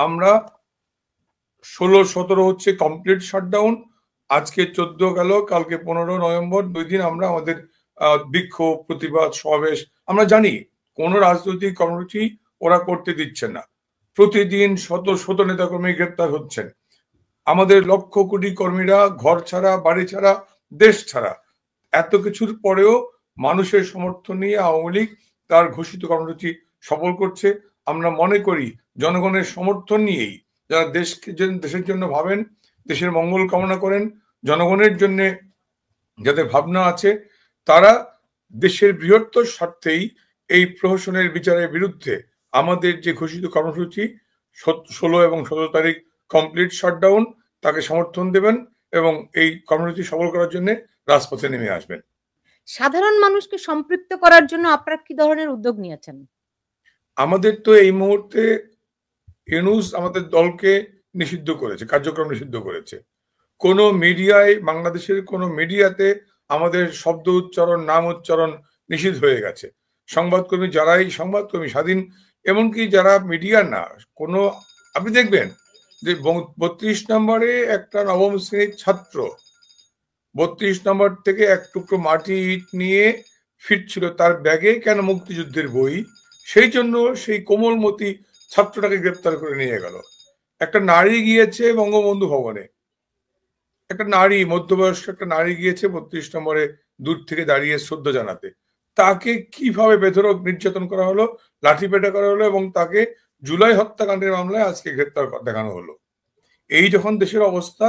আমরা 16-17 হচ্ছে complete shutdown, আজকে 14 গেল, কালকে 15 নভেম্বর, 2 দিন আমরা আমাদের বিক্ষোভ, প্রতিবাদ, সমাবেশ, আমরা জানি কোন রাজনৈতিক কর্মসূচি ওরা করতে দিচ্ছে না। প্রতিদিন শত শত নেতাকর্মী গ্রেপ্তার হচ্ছেন। আমাদের লক্ষ কোটি কর্মীরা ঘর ছাড়া, বাড়ি ছাড়া, দেশ ছাড়া। এত কিছুর পরেও মানুষের সমর্থন নিয়ে আওয়ামী লীগ তার ঘোষিত কর্মসূচি সফল করছে। আমরা মনে করি জনগণের সমর্থন নিয়েই, যারা দেশের জন্য ভাবেন, দেশের মঙ্গল কামনা করেন, জনগণের জন্য যাদের ভাবনা আছে, তারা দেশের বৃহত্তর স্বার্থেই এই প্রহসনের বিচারের বিরুদ্ধে আমাদের যে ঘোষিত কর্মসূচি 16 এবং 17 তারিখ কমপ্লিট শাটডাউন, তাকে সমর্থন দেবেন এবং এই কর্মসূচি সফল করার জন্য রাজপথে নেমে আসবেন। সাধারণ মানুষকে সম্পৃক্ত করার জন্য আপনারা কি ধরনের উদ্যোগ নিয়েছেন? আমাদের তো এই মুহূর্তে ইউনূস আমাদের দলকে নিষিদ্ধ করেছে, কার্যক্রম নিষিদ্ধ করেছে। কোন মিডিয়ায়, বাংলাদেশের কোন মিডিয়াতে আমাদের শব্দ উচ্চারণ, নাম উচ্চারণ নিষিদ্ধ হয়ে গেছে। সংবাদকর্মী যারাই সংবাদকর্মী স্বাধীন, এমনকি যারা মিডিয়া না, কোনো, আপনি দেখবেন যে 32 নম্বরে একটা নবম শ্রেণীর ছাত্র 32 নম্বর থেকে এক টুকরো মাটি ইট নিয়ে ফিরছিল, তার ব্যাগে কেন মুক্তিযুদ্ধের বই, সেই জন্য সেই কোমলমতি ছাত্রটাকে গ্রেপ্তার করে নিয়ে গেল। একটা নারী গিয়েছে বঙ্গবন্ধু ভবনে, একটা নারী, মধ্যবয়স্ক একটা নারী গিয়েছে 32 নম্বরে দূর থেকে দাঁড়িয়ে শ্রদ্ধা জানাতে। তাকে কিভাবে বেধড়ক নির্যাতন করা হলো, লাঠিপেটা করা হলো এবং তাকে জুলাই হত্যাকাণ্ডের মামলায় আজকে গ্রেপ্তার দেখানো হলো। এই যখন দেশের অবস্থা,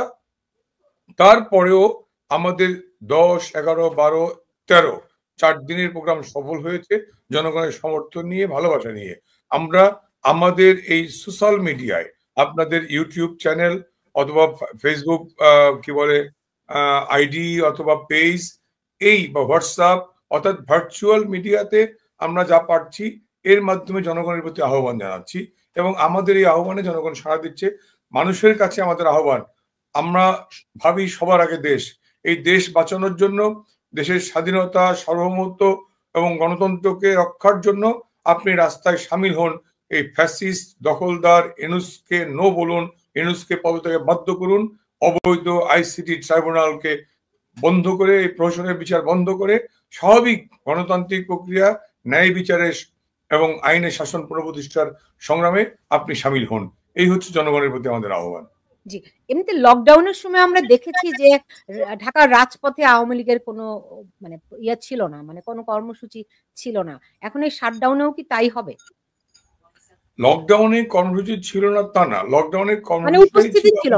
তারপরেও আমাদের 10, 11, 12, 13 4 দিনের প্রোগ্রাম সফল হয়েছে জনগণের সমর্থন নিয়ে, ভালোবাসা নিয়ে। আমরা আমাদের এই সোশ্যাল মিডিয়ায়, আপনাদের ইউটিউব চ্যানেল অথবা ফেসবুক কি বলে আইডি অথবা পেজ, এই বা হোয়াটসঅ্যাপ, অর্থাৎ ভার্চুয়াল মিডিয়াতে আমরা যা পারছি এর মাধ্যমে জনগণের প্রতি আহ্বান জানাচ্ছি এবং আমাদের এই আহ্বানে জনগণ সাড়া দিচ্ছে। মানুষের কাছে আমাদের আহ্বান, আমরা ভাবি সবার আগে দেশ, এই দেশ বাঁচানোর জন্য, দেশের স্বাধীনতা, সার্বভৌমত্ব এবং গণতন্ত্রকে রক্ষার জন্য আপনি রাস্তায় সামিল হন। এই ফ্যাসিস্ট দখলদার ইউনূসকে নো বলুন, ইউনূসকে পদত্যাগে বাধ্য করুন, অবৈধ আইসিটি ট্রাইব্যুনালকে বন্ধ করে, এই প্রহসনের বিচার বন্ধ করে স্বাভাবিক গণতান্ত্রিক প্রক্রিয়া, ন্যায় বিচারের এবং আইনের শাসন পুনঃপ্রতিষ্ঠার সংগ্রামে আপনি সামিল হন। এই হচ্ছে জনগণের প্রতি আমাদের আহ্বান। জি, এমনিতে লকডাউনের সময় আমরা দেখেছি যে ঢাকার রাজপথে আওয়ামী লীগের কোনো মানে ইয়া ছিল না, মানে কোনো কর্মসূচি ছিল না। এখন এই শাটডাউনেও কি তাই হবে? লকডাউনে কর্মসূচি ছিল না তা না, লকডাউনে মানে কর্মসূচি উপস্থিতি ছিল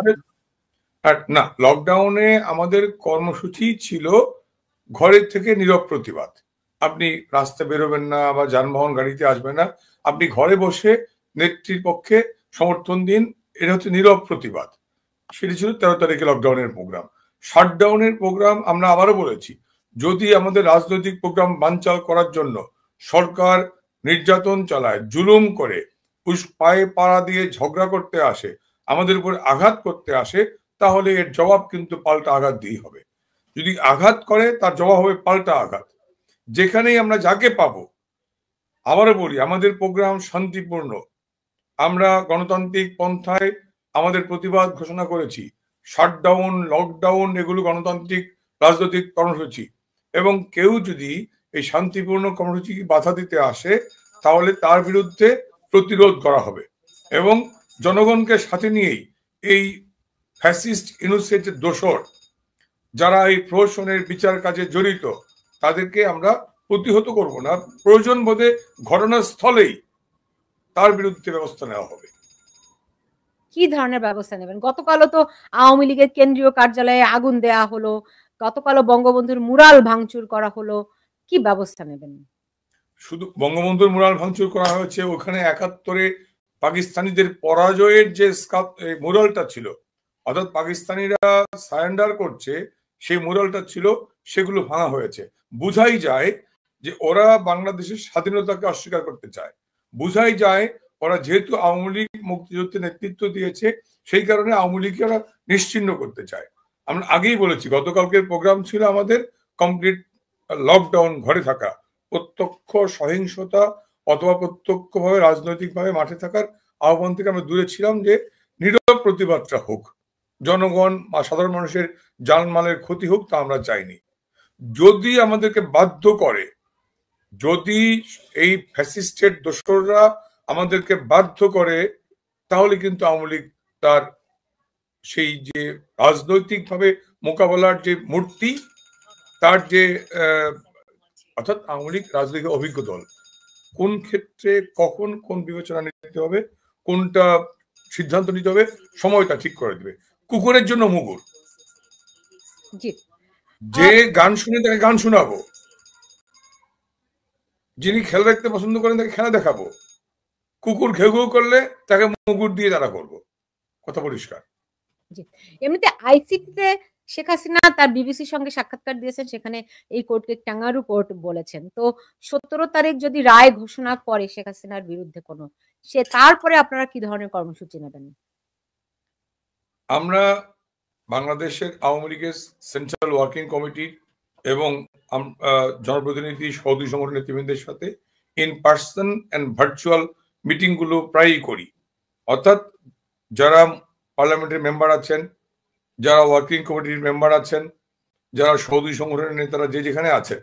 না, লকডাউনে আমাদের কর্মসূচি ছিল ঘরের থেকে নীরব প্রতিবাদ। আপনি রাস্তা বেরোবেন না বা যানবাহন গাড়িতে আসবে না, আপনি ঘরে বসে নেত্রীর পক্ষে সমর্থন দিন, এটা হচ্ছে নীরব প্রতিবাদ। সেটি ছিল 13 তারিখে লকডাউনের প্রোগ্রাম। শাটডাউনের প্রোগ্রাম আমরা আবারও বলেছি, যদি আমাদের রাজনৈতিক প্রোগ্রাম বানচাল করার জন্য সরকার নির্যাতন চালায়, জুলুম করে, পায়ে পাড়া দিয়ে ঝগড়া করতে আসে, আমাদের উপর আঘাত করতে আসে, তাহলে এর জবাব কিন্তু পাল্টা আঘাত দিয়েই হবে। যদি আঘাত করে তার জবাব হবে পাল্টা আঘাত। যেখানেই আমরা যাকে পাবো, আবারও বলি, আমাদের প্রোগ্রাম শান্তিপূর্ণ, আমরা গণতান্ত্রিক পন্থায় আমাদের প্রতিবাদ ঘোষণা করেছি। শাটডাউন, লকডাউন এগুলো গণতান্ত্রিক রাজনৈতিক কর্মসূচি এবং কেউ যদি এই শান্তিপূর্ণ কর্মসূচি বাধা দিতে আসে তাহলে তার বিরুদ্ধে প্রতিরোধ করা হবে এবং জনগণকে সাথে নিয়েই এই ফ্যাসিস্ট ইউনূসের যে দোসর, যারা এই প্রহসনের বিচার কাজে জড়িত, তাদেরকে আমরা প্রতিহত করব না, প্রয়োজন বোধে ঘটনাস্থলেই তার বিরুদ্ধে ব্যবস্থা নেওয়া হবে। কি ধরনের ব্যবস্থা নেবেন? গতকালও তো আওয়ামী লীগের কেন্দ্রীয় কার্যালয়ে আগুন দেয়া হলো, গতকালও বঙ্গবন্ধুর মুরাল ভাঙচুর করা হলো, কি ব্যবস্থা নেবেন? শুধু বঙ্গবন্ধুর মুরাল ভাঙচুর করা হয়েছে, ওখানে 71-এ পাকিস্তানিদের পরাজয়ের যে মুরালটা ছিল, অর্থাৎ পাকিস্তানিরা সারেন্ডার করছে, সেই মুরালটা ছিল, সেগুলো ভাঙা হয়েছে। বুঝাই যায় যে ওরা বাংলাদেশের স্বাধীনতাকে অস্বীকার করতে চায়। বুঝাই যায় ওরা যেহেতু আওয়ামী লীগ মুক্তিযুদ্ধে নেতৃত্ব দিয়েছে, সেই কারণে আওয়ামী লীগকে ওরা নিশ্চিহ্ন করতে চায়। আমরা আগেই বলেছি, গতকালকের প্রোগ্রাম ছিল আমাদের কমপ্লিট লকডাউন, ঘরে থাকা, প্রত্যক্ষ সহিংসতা অথবা প্রত্যক্ষভাবে রাজনৈতিকভাবে মাঠে থাকার আহ্বান থেকে আমরা দূরে ছিলাম যে নীরব প্রতিবাদটা হোক, জনগণ বা সাধারণ মানুষের জানমালের ক্ষতি হোক তা আমরা চাইনি। যদি আমাদেরকে বাধ্য করে, যদি এই ফ্যাসিস্টের দোসররা আমাদেরকে বাধ্য করে, তাহলে কিন্তু আওয়ামী লীগ তার সেই যে রাজনৈতিকভাবে মোকাবেলার যে মূর্তি, তার যে অর্থাৎ আওয়ামী লীগ রাজনৈতিক অভিজ্ঞ দল, কোন ক্ষেত্রে কখন কোন বিবেচনা নিতে হবে, কোনটা সিদ্ধান্ত নিতে হবে, সময়টা ঠিক করে দেবে। কুকুরের জন্য মুগুর, যে গান শুনে তাকে গান শোনাবো, যিনি খেলা দেখতে পছন্দ করেন তাকে খেলা দেখাবো, কুকুর ঘেউ ঘেউ করলে তাকে মুগুর দিয়ে তারা করবো, কথা পরিষ্কার। এমনিতে আইসিটিতে শেখ হাসিনা তার বিবিসির সঙ্গে সাক্ষাৎকার দিয়েছেন, সেখানে এই কোর্টকে ক্যাঙ্গারু কোর্ট বলেছেন। তো 17 তারিখ যদি রায় ঘোষণা করে শেখ হাসিনার বিরুদ্ধে কোনো, সে তারপরে আপনারা কি ধরনের কর্মসূচি নেবেন? আমরা বাংলাদেশের আওয়ামী লীগের সেন্ট্রাল ওয়ার্কিং কমিটি এবং জনপ্রতিনিধি সৌদি সংগঠন নেতৃবৃন্দের সাথে in person and virtual meeting গুলো প্রায়ই করি। অর্থাৎ যারা পার্লামেন্টের মেম্বার আছেন, যারা ওয়ার্কিং কমিটির মেম্বার আছেন, যারা সৌদি সংগঠনের নেতারা যে যেখানে আছেন,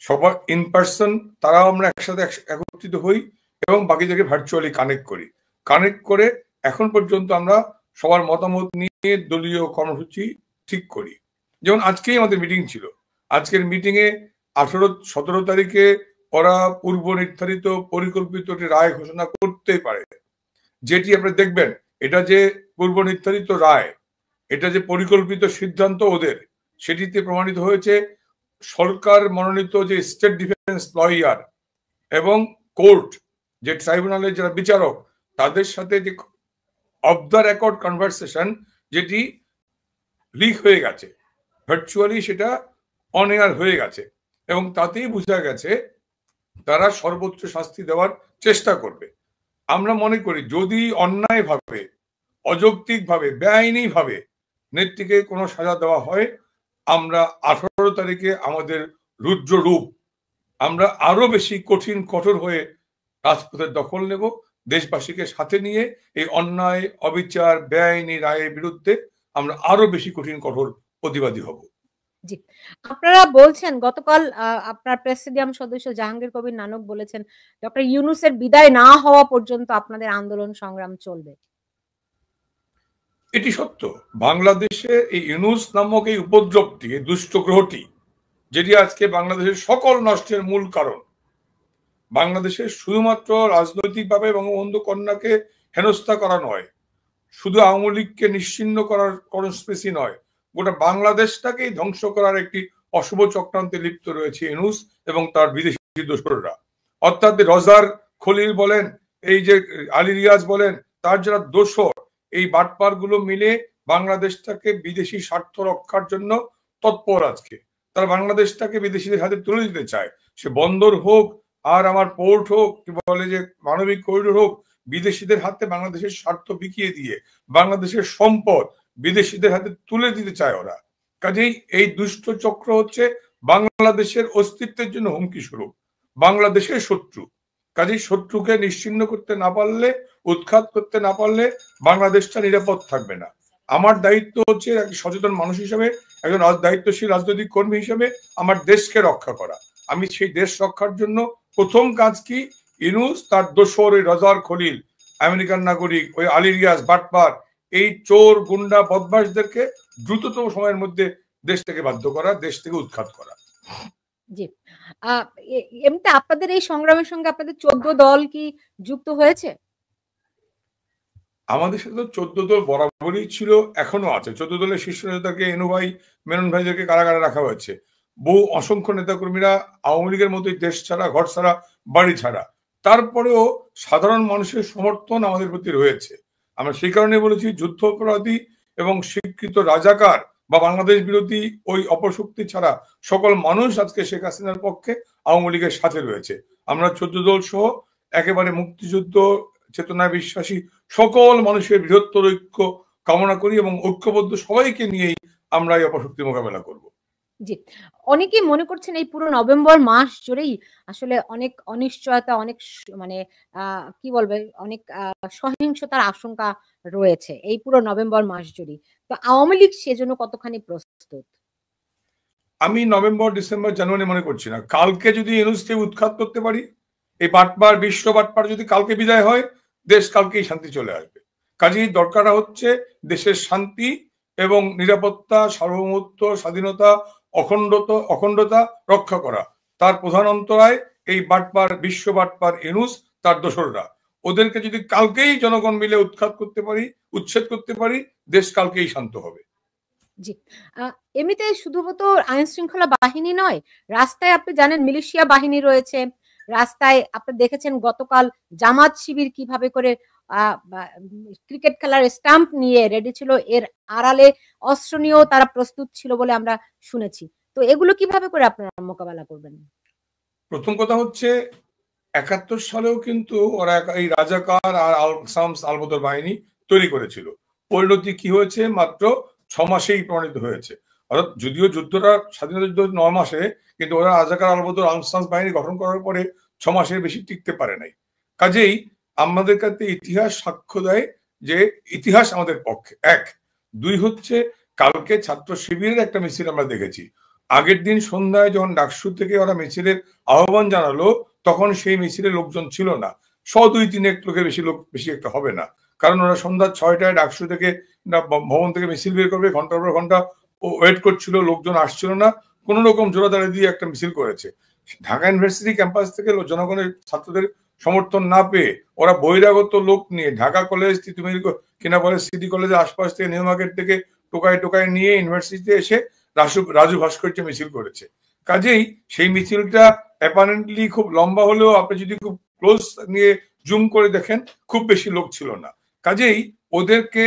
সবার ইন পার্সন তারাও আমরা একসাথে একত্রিত হই এবং বাকিদেরকে ভার্চুয়ালি কানেক্ট করি। কানেক্ট করে এখন পর্যন্ত আমরা সবার মতামত নিয়ে দলীয় কর্মসূচি ঠিক করি। যেমন আজকেই আমাদের মিটিং ছিল, আজকের মিটিং এ 17 তারিখে ওরা পূর্ব নির্ধারিত পরিকল্পিত রায় ঘোষণা করতে পারে, যেটি আপনারা দেখবেন এটা যে পূর্ব নির্ধারিত রায়, এটা যে পরিকল্পিত সিদ্ধান্ত ওদের, সেটিতে প্রমাণিত হয়েছে সরকার মনোনীত যে স্টেট ডিফেন্স লয়ার এবং কোর্ট, যে ট্রাইব্যুনালের যারা বিচারক, তাদের সাথে যে অফ দ্য রেকর্ড কনভারসেশন যেটি লিক হয়ে গেছে, ভার্চুয়ালি সেটা অন এয়ার হয়ে গেছে, এবং তাতেই বোঝা গেছে তারা সর্বোচ্চ শাস্তি দেওয়ার চেষ্টা করবে। আমরা মনে করি যদি অন্যায়ভাবে, অযৌক্তিকভাবে, বেআইনিভাবে নেত্রীকে কোনো সাজা দেওয়া হয়, আমরা 18 তারিখে আমাদের রুদ্র রূপ আমরা আরো বেশি কঠিন কঠোর হয়ে রাজপথের দখল নেব, দেশবাসীকে সাথে নিয়ে এই অন্যায়, অবিচার, বেআইনি রায়ের বিরুদ্ধে আমরা আরো বেশি কঠিন কঠোর প্রতিবাদী হব। জি, আপনারা বলছেন, গতকাল আপনার প্রেসিডিয়াম সদস্য জাহাঙ্গীর কবির নানক বলেছেন ডক্টর ইউনূসের বিদায় না হওয়া পর্যন্ত আপনাদের আন্দোলন সংগ্রাম চলবে। এটি সত্য। বাংলাদেশে এই ইউনূস নামক এই উপদ্রবটি, এই দুষ্ট গ্রহটি, যেটি আজকে বাংলাদেশের সকল নষ্টের মূল কারণ, বাংলাদেশের শুধুমাত্র রাজনৈতিকভাবে বঙ্গবন্ধু কন্যাকে হেনস্থা করা নয়, শুধু আওয়ামী লীগকে নিশ্চিহ্ন করার কনস্পিরেসি নয়, গোটা বাংলাদেশটাকেই ধ্বংস করার একটি অশুভ চক্রান্তে লিপ্ত রয়েছে ইউনূস এবং তার বিদেশি দোসররা। অর্থাৎ রজার খলিল বলেন, এই যে আলী রিয়াজ বলেন, তার যারা দোসর, এই বাটপার গুলো মিলে বাংলাদেশটাকে বিদেশি স্বার্থ রক্ষার জন্য তৎপর। আজকে তারা বাংলাদেশটাকে বিদেশিদের হাতে তুলে দিতে চায়, সে বন্দর হোক আর আমার পোর্ট হোক, কি বলে যে মানবিক করিডোর হোক, বিদেশিদের হাতে বাংলাদেশের স্বার্থ বিকিয়ে দিয়ে বাংলাদেশের সম্পদ বিদেশিদের হাতে তুলে দিতে চায় ওরা। কাজেই এই দুষ্ট চক্র হচ্ছে বাংলাদেশের অস্তিত্বের জন্য হুমকি স্বরূপ, বাংলাদেশের শত্রু। কাজেই শত্রুকে নিশ্চিহ্ন করতে না পারলে, উৎখাত করতে না পারলে বাংলাদেশটা নিরাপদ থাকবে না। আমার দায়িত্ব হচ্ছে একজন সচেতন মানুষ হিসেবে, একজন দায়িত্বশীল রাজনৈতিক কর্মী হিসেবে আমার দেশকে রক্ষা করা। আমি সেই দেশ রক্ষার জন্য প্রথম কাজ কি, ইউনূস তার দোসর ওই রজার খলিল, আমেরিকান নাগরিক, ওই আলী রিয়াজ বাটপার, এই চোর গুন্ডা বদমাশদেরকে দ্রুততম সময়ের মধ্যে দেশ থেকে বাধ্য করা, দেশ থেকে উৎখাত করা। জি, এমনিতে আপনাদের এই সংগ্রামের সঙ্গে আপনাদের 14 দল কি যুক্ত হয়েছে? আমাদের সাথে 14 দল বরাবরই ছিল, এখনো আছে। 14 দলের শীর্ষ নেতাকে, এনু ভাই, মেনন ভাইদেরকে কারাগারে রাখা হয়েছে। বহু অসংখ্য নেতাকর্মীরা আওয়ামী লীগের মতোই দেশ ছাড়া, ঘর ছাড়া, বাড়ি ছাড়া। তারপরেও সাধারণ মানুষের সমর্থন আমাদের প্রতি রয়েছে। আমরা সেই কারণে বলেছি, যুদ্ধ অপরাধী এবং স্বীকৃত রাজাকার বা বাংলাদেশ বিরোধী ওই অপশক্তি ছাড়া সকল মানুষ আজকে শেখ হাসিনার পক্ষে, আওয়ামী লীগের সাথে রয়েছে। আমরা 14 দল সহ একেবারে মুক্তিযুদ্ধ চেতনায় বিশ্বাসী সকল মানুষের বৃহত্তর ঐক্য কামনা করি এবং ঐক্যবদ্ধ সবাইকে নিয়েই আমরা এই অপশক্তি মোকাবেলা করব। জি, অনেকেই মনে করছেন এই পুরো নভেম্বর মাস জুড়েই আসলে অনেক অনিশ্চয়তা, অনেক মানে কি বলবে, অনেক সহিংসতার আশঙ্কা রয়েছে এই পুরো নভেম্বর মাস জুড়েই। তো আওয়ামী লীগ সেজন্য কতখানি প্রস্তুত? আমি নভেম্বর, ডিসেম্বর, জানুয়ারি মনে করছি না। কালকে যদি ইউনুসকে উৎখাত করতে পারি, এই বাটপার, বিশ্ব বাটপার যদি কালকে বিদায় হয়, দেশ কালকেই শান্তি চলে আসবে। কাজেই দরকার হচ্ছে দেশের শান্তি এবং নিরাপত্তা, সার্বভৌমত্ব, স্বাধীনতা, অখণ্ডতা রক্ষা করা। তার প্রধান অন্তরায় এই বাটপার, বিশ্ব বাটপার ইউনুস, তার দোসররা। ওদেরকে যদি কালকেই জনগণ মিলে উৎখাত করতে পারি, উচ্ছেদ করতে পারি, দেশ কালকেই শান্ত হবে। জি, এমনিতে শুধুমাত্র আইন শৃঙ্খলা বাহিনী নয়, রাস্তায় আপনি জানেন মিলিশিয়া বাহিনী রয়েছে। রাস্তায় আপনি দেখেছেন গতকাল জামাত শিবির কিভাবে করে ক্রিকেট খেলার স্টাম্প নিয়ে রেডি ছিল, এর আড়ালে অস্ত্র নিয়েও তারা প্রস্তুত ছিল বলে আমরা শুনেছি। তো এগুলো কিভাবে করে আপনারা মোকাবেলা করবেন? প্রথম কথা হচ্ছে ৭১ সালেও কিন্তু ওরা এই রাজাকার আর আল শামস আল বদর বাহিনী তৈরি করেছিল। পরিণতি কি হয়েছে? মাত্র ৬ মাসেই প্রমাণিত হয়েছে। অর্থাৎ যদিও যুদ্ধটা, স্বাধীনতা যুদ্ধ ৯ মাসে, কিন্তু ওরা রাজাকার আল বদর আল শামস বাহিনী গঠন করার পরে ৬ মাসের বেশি টিকতে পারে নাই। কাজেই আমাদের কাছে ইতিহাস সাক্ষ্য দেয় যে ইতিহাস আমাদের পক্ষে। এক। দুই হচ্ছে, কালকে ছাত্র শিবিরের একটা মিছিল আমরা দেখেছি। আগের দিন সন্ধ্যায় যখন ডাকসু থেকে ওরা মিছিলের আহ্বান জানালো, তখন সেই মিছিলে লোকজন ছিল না। ১০০-২-৩ লোকের বেশি একটা হবে না। কারণ ওরা সন্ধ্যা ৬টায় ডাকসু থেকে ভবন থেকে মিছিল বের করবে, ঘন্টার পর ঘন্টা ওয়েট করছিল, লোকজন আসছিল না। কোন রকম জোরাদারি দিয়ে একটা মিছিল করেছে। ঢাকা ইউনিভার্সিটি ক্যাম্পাস থেকে জনগণের, ছাত্রদের সমর্থন না পেয়ে ওরা বহিরাগত লোক নিয়ে ঢাকা কলেজ, তিতুমির কিনা কলেজ, সিটি কলেজের আশপাশ থেকে, নিউ মার্কেট থেকে টোকায় টোকায় নিয়ে ইউনিভার্সিটিতে এসে রাজু ভাস্কর্য মিছিল করেছে। কাজেই সেই মিছিলটা অ্যাপারেন্টলি খুব লম্বা হলেও আপনি যদি খুব ক্লোজ নিয়ে জুম করে দেখেন, খুব বেশি লোক ছিল না। কাজেই ওদেরকে,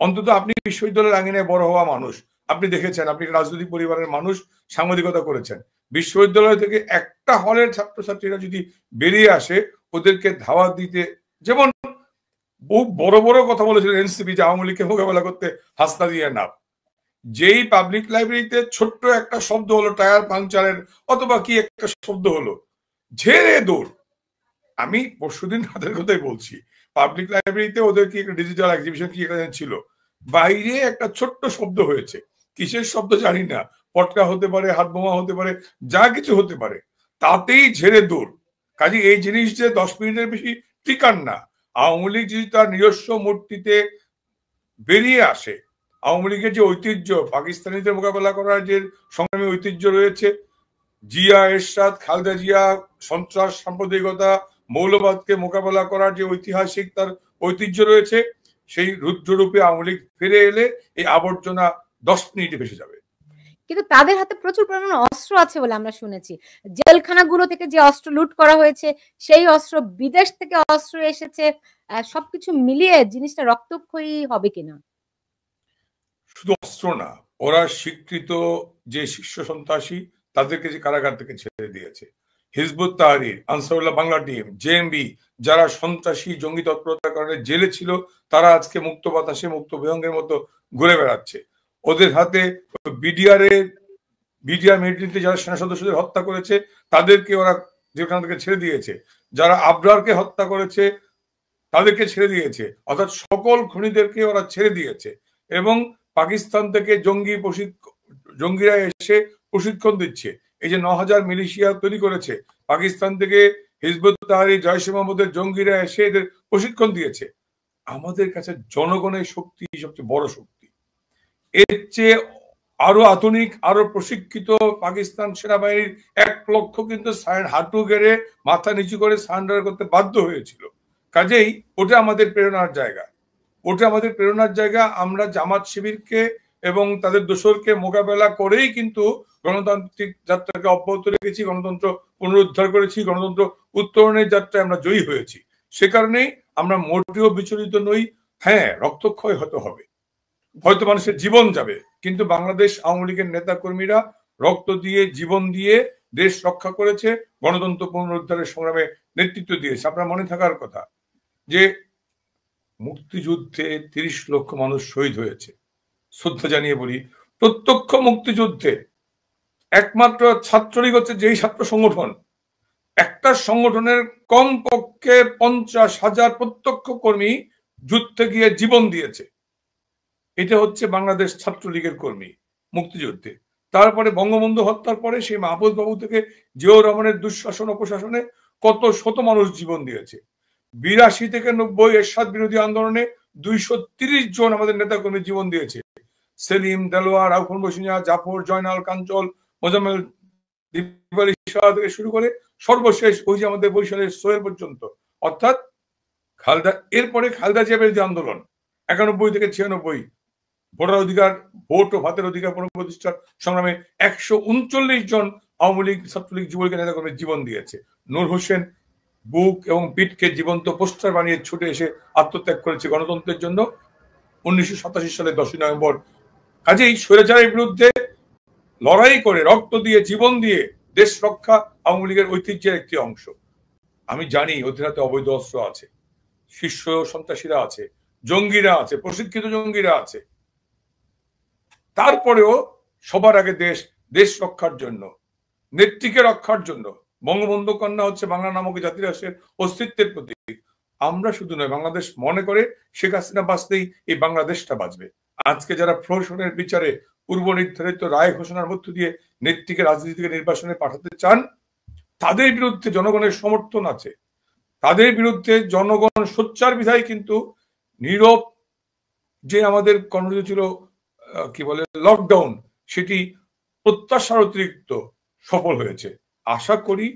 অন্তত আপনি বিশ্ববিদ্যালয়ের আঙিনায় বড় হওয়া মানুষ, আপনি দেখেছেন, আপনি রাজনৈতিক পরিবারের মানুষ, সাংবাদিকতা করেছেন। বিশ্ববিদ্যালয় থেকে একটা হলের ছাত্রছাত্রীরা যদি বেরিয়ে আসে, ওদেরকে ধাওয়া দিতে, যেমন বহু বড় বড় কথা বলেছিলেন এনসিপি যে আওয়ামী লীগকে মোকাবেলা করতে হাসনা দিয়ে না, যেই পাবলিক লাইব্রেরিতে ছোট্ট একটা শব্দ হলো টায়ার পাংচারের অথবা কি একটা শব্দ হলো, ঝেড়ে দৌড়। আমি পরশুদিন রাতের কথাই বলছি, পাবলিক লাইব্রেরিতে ওদের কি একটা ডিজিটাল এক্সিবিশন কি একটা ছিল, বাইরে একটা ছোট্ট শব্দ হয়েছে, কিসের শব্দ জানি না, পটকা হতে পারে, হাত বোমা হতে পারে, যা কিছু হতে পারে, তাতেই ঝেড়ে দৌড়। কাজে এই জিনিস যে 10 মিনিটের বেশি টিকান না। আওয়ামী লীগ যদি তার নিজস্ব মূর্তিতে বেরিয়ে আসে, আওয়ামী লীগের যে ঐতিহ্য, পাকিস্তানিদের মোকাবেলা করার যে সংগ্রামী ঐতিহ্য রয়েছে, জিয়া এরশাদ, খালেদা জিয়া, সন্ত্রাস, সাম্প্রদায়িকতা, মৌলবাদকে মোকাবেলা করার যে ঐতিহাসিক তার ঐতিহ্য রয়েছে, সেই রুদ্ররূপে আওয়ামী লীগ ফিরে এলে এই আবর্জনা 10 মিনিটে ভেসে যাবে। কিন্তু তাদের হাতে প্রচুর পরিমাণে অস্ত্র আছে বলে আমরা শুনেছি। জেলখানাগুলো থেকে যে অস্ত্র লুট করা হয়েছে, সেই অস্ত্র, বিদেশ থেকে অস্ত্র এসেছে, সবকিছু মিলিয়ে জিনিসটা রক্তক্ষয়ী হবে কিনা? শুধু অস্ত্র না, ওরা স্বীকৃত যে শীর্ষ সন্ত্রাসী, তাদেরকে যে কারাগার থেকে ছেড়ে দিয়েছে। হিজবুত তাহরির, আনসারুল্লাহ বাংলা টিম, জেএমবি, যারা সন্ত্রাসী জঙ্গি তৎপরতার কারণে জেলে ছিল, তারা আজকে মুক্ত বাতাসে, মুক্ত বিহঙ্গের মতো ঘুরে বেড়াচ্ছে। ওদের হাতে বিডিআর মিলিটারিতে যারা সেনা সদস্যদের হত্যা করেছে, তাদেরকে ওরা যেখান থেকে ছেড়ে দিয়েছে। যারা আবরারকে হত্যা করেছে, তাদেরকে ছেড়ে দিয়েছে। অর্থাৎ সকল খুনিদেরকে ওরা ছেড়ে দিয়েছে। এবং পাকিস্তান থেকে জঙ্গিরা এসে প্রশিক্ষণ দিচ্ছে। এই যে ৯,০০০ মিলিশিয়া তৈরি করেছে, পাকিস্তান থেকে হিজবুত তাহরির, জয়শে মোহাম্মদের জঙ্গিরা এসে এদের প্রশিক্ষণ দিয়েছে। আমাদের কাছে জনগণের শক্তি সবচেয়ে বড় শক্তি। এর চেয়ে আরো আধুনিক, আরো প্রশিক্ষিত পাকিস্তান সেনাবাহিনীর ১ লক্ষ কিন্তু হাঁটু গেড়ে মাথা নিচু করে সারেন্ডার করতে বাধ্য হয়েছিল। কাজেই ওটা আমাদের প্রেরণার জায়গা, ওটা আমাদের প্রেরণার জায়গা। আমরা জামাত শিবিরকে এবং তাদের দোসরকে মোকাবেলা করেই কিন্তু গণতান্ত্রিক যাত্রাকে অব্যাহত রেখেছি, গণতন্ত্র পুনরুদ্ধার করেছি, গণতন্ত্র উত্তরণের যাত্রায় আমরা জয়ী হয়েছি। সে কারণেই আমরা মোটেও বিচলিত নই। হ্যাঁ, রক্তক্ষয় হতে হবে, হয়তো মানুষের জীবন যাবে, কিন্তু বাংলাদেশ আওয়ামী লীগের নেতা কর্মীরা রক্ত দিয়ে, জীবন দিয়ে দেশ রক্ষা করেছে, গণতন্ত্র পুনরুদ্ধারের সংগ্রামে নেতৃত্ব দিয়েছে। আপনার মনে থাকার কথা যে মুক্তিযুদ্ধে ৩০ লক্ষ মানুষ শহীদ হয়েছে। শ্রদ্ধা জানিয়ে বলি, প্রত্যক্ষ মুক্তিযুদ্ধে একমাত্র ছাত্রলীগ হচ্ছে যেই ছাত্র সংগঠন, একটা সংগঠনের কমপক্ষে 50,000 প্রত্যক্ষ কর্মী যুদ্ধে গিয়ে জীবন দিয়েছে। এটা হচ্ছে বাংলাদেশ ছাত্রলীগের কর্মী মুক্তিযুদ্ধে। তারপরে বঙ্গবন্ধু হত্যার পরে সেই মাহফুজ বাবু থেকে জিয়াউর রহমানের দুঃশাসন অপশাসনে কত শত মানুষ জীবন দিয়েছে। 82 থেকে 90 এরশাদ বিরোধী আন্দোলনে 230 জন আমাদের নেতা কর্মী জীবন দিয়েছে। সেলিম, দেলোয়ার, রাউফুল বসিনিয়া, জাফর, জয়নাল, কাঞ্চল, মোজাম্মেল, দিবালী থেকে শুরু করে সর্বশেষ ওই যে আমাদের বরিশালের সোহেল পর্যন্ত। অর্থাৎ খালেদা, এরপরে খালেদা জিয়া বিরোধী আন্দোলন 91 থেকে 96, ভোটার অধিকার, ভোট ও ভাতের অধিকার পুনঃপ্রতিষ্ঠার সংগ্রামে 139 জন আওয়ামী লীগ, ছাত্রলীগ, যুবলীগের নেতা কর্মী জীবন দিয়েছে। নূর হোসেন বুক এবং পিঠকে জীবন্ত পোস্টার বানিয়ে ছুটে এসে আত্মত্যাগ করেছে গণতন্ত্রের জন্য 1987 সালের 10 নভেম্বর। কাজেই স্বৈরাচারের বিরুদ্ধে লড়াই করে রক্ত দিয়ে জীবন দিয়ে দেশ রক্ষা আওয়ামী লীগের ঐতিহ্যের একটি অংশ। আমি জানি ওদের হাতে অবৈধ অস্ত্র আছে, শীর্ষ সন্ত্রাসীরা আছে, জঙ্গিরা আছে, প্রশিক্ষিত জঙ্গিরা আছে। তারপরেও সবার আগে দেশ, দেশ রক্ষার জন্য, নেত্রীকে রক্ষার জন্য। বঙ্গবন্ধু কন্যা হচ্ছে বাংলা নামক জাতিরাষ্ট্রের অস্তিত্বের প্রতীক। আমরা শুধু নয়, বাংলাদেশ মনে করে শেখ হাসিনা বাঁচতেই এই বাংলাদেশটা বাঁচবে। আজকে যারা প্রহসনের বিচারে পূর্ব নির্ধারিত রায় ঘোষণার মধ্য দিয়ে নেত্রীকে রাজনীতি থেকে নির্বাসনে পাঠাতে চান, তাদের বিরুদ্ধে জনগণের সমর্থন আছে। তাদের বিরুদ্ধে জনগণ সোচ্চার বিধায় কিন্তু নীরব যে আমাদের কর্মসূচি ছিল, কি বলে, লকডাউন, সেটি প্রত্যাশার অতিরিক্ত সফল হয়েছে। আশা করি